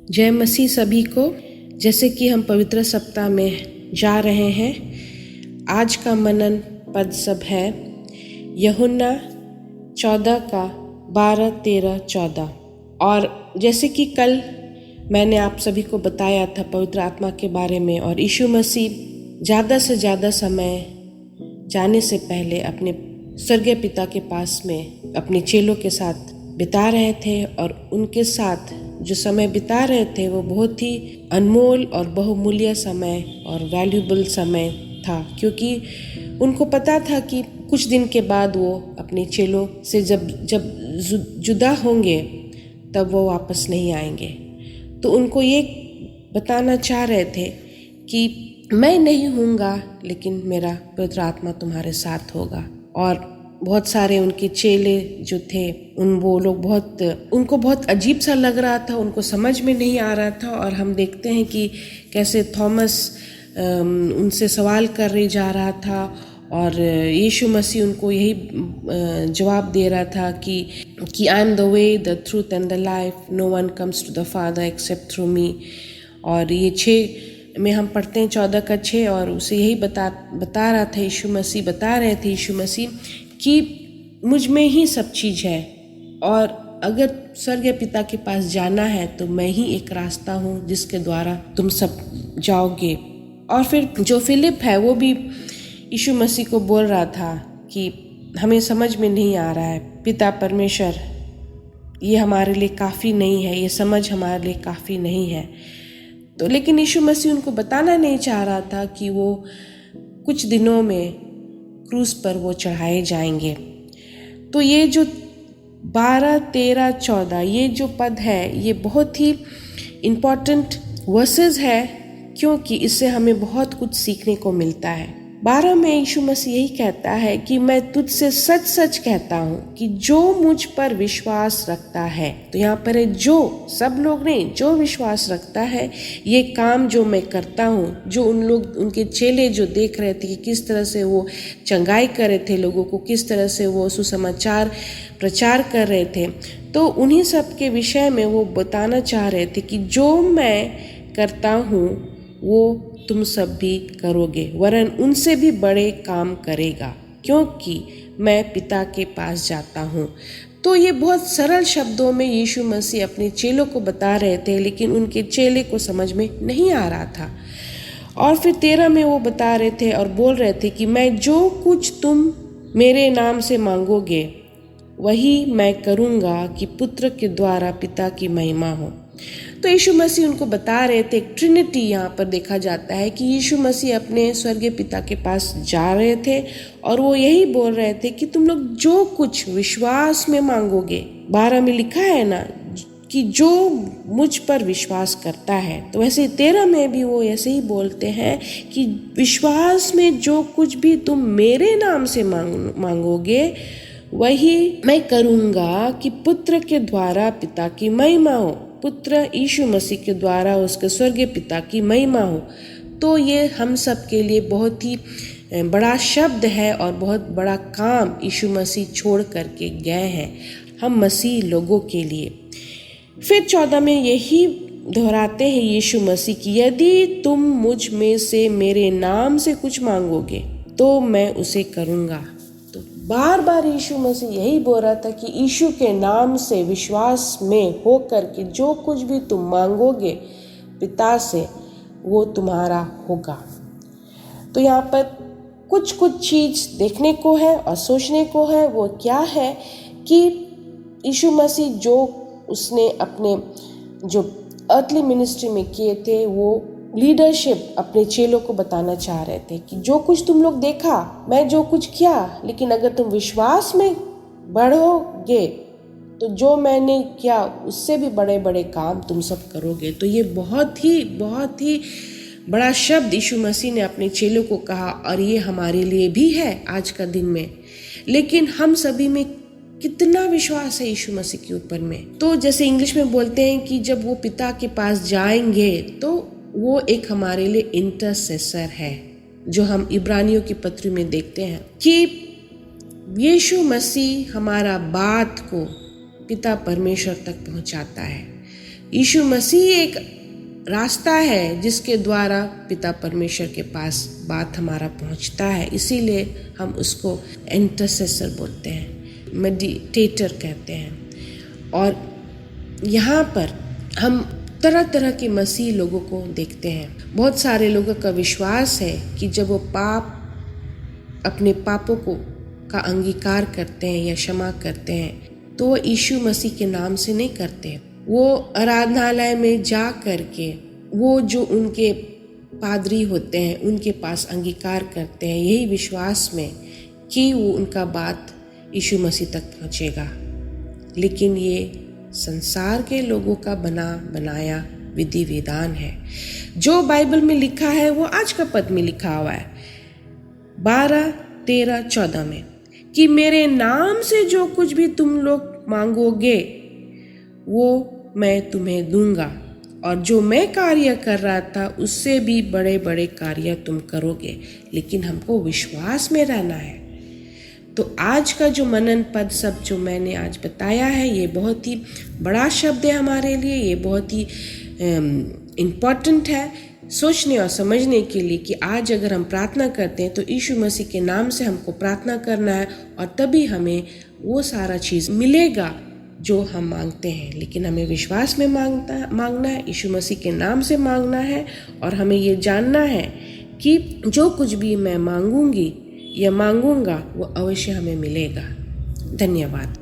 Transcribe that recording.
जय मसीह सभी को। जैसे कि हम पवित्र सप्ताह में जा रहे हैं, आज का मनन पद सब है यूहन्ना 14 का 12, 13, 14। और जैसे कि कल मैंने आप सभी को बताया था पवित्र आत्मा के बारे में, और यीशु मसीह ज़्यादा से ज़्यादा समय जाने से पहले अपने स्वर्गीय पिता के पास में अपने चेलों के साथ बिता रहे थे, और उनके साथ जो समय बिता रहे थे वो बहुत ही अनमोल और बहुमूल्य समय और वैल्यूबल समय था, क्योंकि उनको पता था कि कुछ दिन के बाद वो अपने चेलों से जब जुदा होंगे तब वो वापस नहीं आएंगे। तो उनको ये बताना चाह रहे थे कि मैं नहीं हूँगा, लेकिन मेरा पवित्र आत्मा तुम्हारे साथ होगा। और बहुत सारे उनके चेले जो थे वो लोग उनको बहुत अजीब सा लग रहा था, उनको समझ में नहीं आ रहा था। और हम देखते हैं कि कैसे थॉमस उनसे सवाल कर जा रहा था, और यीशु मसीह उनको यही जवाब दे रहा था कि I am the way, the truth and the life, no one comes to the father except through me. और ये 6 में हम पढ़ते हैं 14 का 6, और उसे यही बता रहा था यीशु मसीह, बता रहे थे यीशु मसीह कि मुझ में ही सब चीज़ है, और अगर स्वर्गीय पिता के पास जाना है तो मैं ही एक रास्ता हूँ जिसके द्वारा तुम सब जाओगे। और फिर जो फिलिप है वो भी यीशु मसीह को बोल रहा था कि हमें समझ में नहीं आ रहा है, पिता परमेश्वर ये हमारे लिए काफ़ी नहीं है, ये समझ हमारे लिए काफ़ी नहीं है। तो लेकिन यीशु मसीह उनको बताना नहीं चाह रहा था कि वो कुछ दिनों में क्रूस पर वो चढ़ाए जाएंगे। तो ये जो 12, 13, 14 ये जो पद है ये बहुत ही इम्पॉर्टेंट वर्सेस है, क्योंकि इससे हमें बहुत कुछ सीखने को मिलता है। 12 में यीशु मसीह यही कहता है कि मैं तुझसे सच सच कहता हूँ कि जो मुझ पर विश्वास रखता है, तो यहाँ पर है जो, सब लोग नहीं, जो विश्वास रखता है, ये काम जो मैं करता हूँ। जो उनके चेले जो देख रहे थे कि किस तरह से वो चंगाई कर रहे थे लोगों को, किस तरह से वो सुसमाचार प्रचार कर रहे थे, तो उन्हीं सब के विषय में वो बताना चाह रहे थे कि जो मैं करता हूँ वो तुम सब भी करोगे, वरन उनसे भी बड़े काम करेगा, क्योंकि मैं पिता के पास जाता हूँ। तो ये बहुत सरल शब्दों में यीशु मसीह अपने चेलों को बता रहे थे, लेकिन उनके चेले को समझ में नहीं आ रहा था। और फिर 13 में वो बता रहे थे और बोल रहे थे कि मैं जो कुछ तुम मेरे नाम से मांगोगे वही मैं करूँगा, कि पुत्र के द्वारा पिता की महिमा हो। तो यीशु मसीह उनको बता रहे थे, एक ट्रिनिटी यहाँ पर देखा जाता है कि यीशु मसीह अपने स्वर्गीय पिता के पास जा रहे थे, और वो यही बोल रहे थे कि तुम लोग जो कुछ विश्वास में मांगोगे, 12 में लिखा है ना कि जो मुझ पर विश्वास करता है, तो वैसे 13 में भी वो ऐसे ही बोलते हैं कि विश्वास में जो कुछ भी तुम मेरे नाम से मांगोगे वही मैं करूँगा, कि पुत्र के द्वारा पिता की महिमा हो, पुत्र यीशु मसीह के द्वारा उसके स्वर्गीय पिता की महिमा हो। तो ये हम सब के लिए बहुत ही बड़ा शब्द है और बहुत बड़ा काम यीशु मसीह छोड़ करके गए हैं हम मसीह लोगों के लिए। फिर 14 में यही दोहराते हैं यीशु मसीह की, यदि तुम मुझ में से मेरे नाम से कुछ मांगोगे तो मैं उसे करूँगा। तो बार बार यीशु मसीह यही बोल रहा था कि यीशु के नाम से विश्वास में होकर के जो कुछ भी तुम मांगोगे पिता से वो तुम्हारा होगा। तो यहाँ पर कुछ चीज देखने को है और सोचने को है। वो क्या है कि यीशु मसीह जो उसने अपने जो अर्थली मिनिस्ट्री में किए थे, वो लीडरशिप अपने चेलों को बताना चाह रहे थे कि जो कुछ तुम लोग देखा, मैं जो कुछ किया, लेकिन अगर तुम विश्वास में बढ़ोगे तो जो मैंने किया उससे भी बड़े बड़े काम तुम सब करोगे। तो ये बहुत ही बड़ा शब्द यीशु मसीह ने अपने चेलों को कहा, और ये हमारे लिए भी है आज का दिन में। लेकिन हम सभी में कितना विश्वास है यीशु मसीह के ऊपर में? तो जैसे इंग्लिश में बोलते हैं कि जब वो पिता के पास जाएंगे तो वो एक हमारे लिए इंटरसेसर है, जो हम इब्रानियों की पत्री में देखते हैं कि यीशु मसीह हमारा बात को पिता परमेश्वर तक पहुंचाता है। यीशु मसीह एक रास्ता है जिसके द्वारा पिता परमेश्वर के पास बात हमारा पहुंचता है, इसीलिए हम उसको इंटरसेसर बोलते हैं, मेडिटेटर कहते हैं। और यहाँ पर हम तरह तरह के मसीह लोगों को देखते हैं। बहुत सारे लोगों का विश्वास है कि जब वो अपने पापों का अंगीकार करते हैं या क्षमा करते हैं तो वो यीशु मसीह के नाम से नहीं करते। वो आराधनालय में जा करके वो जो उनके पादरी होते हैं उनके पास अंगीकार करते हैं, यही विश्वास में कि वो उनका बात यीशु मसीह तक पहुँचेगा। लेकिन ये संसार के लोगों का बनाया विधि विधान है। जो बाइबल में लिखा है वो आज का पद में लिखा हुआ है 12, 13, 14 में कि मेरे नाम से जो कुछ भी तुम लोग मांगोगे वो मैं तुम्हें दूंगा, और जो मैं कार्य कर रहा था उससे भी बड़े बड़े कार्य तुम करोगे। लेकिन हमको विश्वास में रहना है। तो आज का जो मनन पद शब्द जो मैंने आज बताया है ये बहुत ही बड़ा शब्द है हमारे लिए, ये बहुत ही इम्पॉर्टेंट है सोचने और समझने के लिए कि आज अगर हम प्रार्थना करते हैं तो यीशु मसीह के नाम से हमको प्रार्थना करना है, और तभी हमें वो सारा चीज़ मिलेगा जो हम मांगते हैं। लेकिन हमें विश्वास में मांगना है, यीशु मसीह के नाम से मांगना है, और हमें ये जानना है कि जो कुछ भी मैं मांगूंगी या मांगूंगा वो अवश्य हमें मिलेगा। धन्यवाद।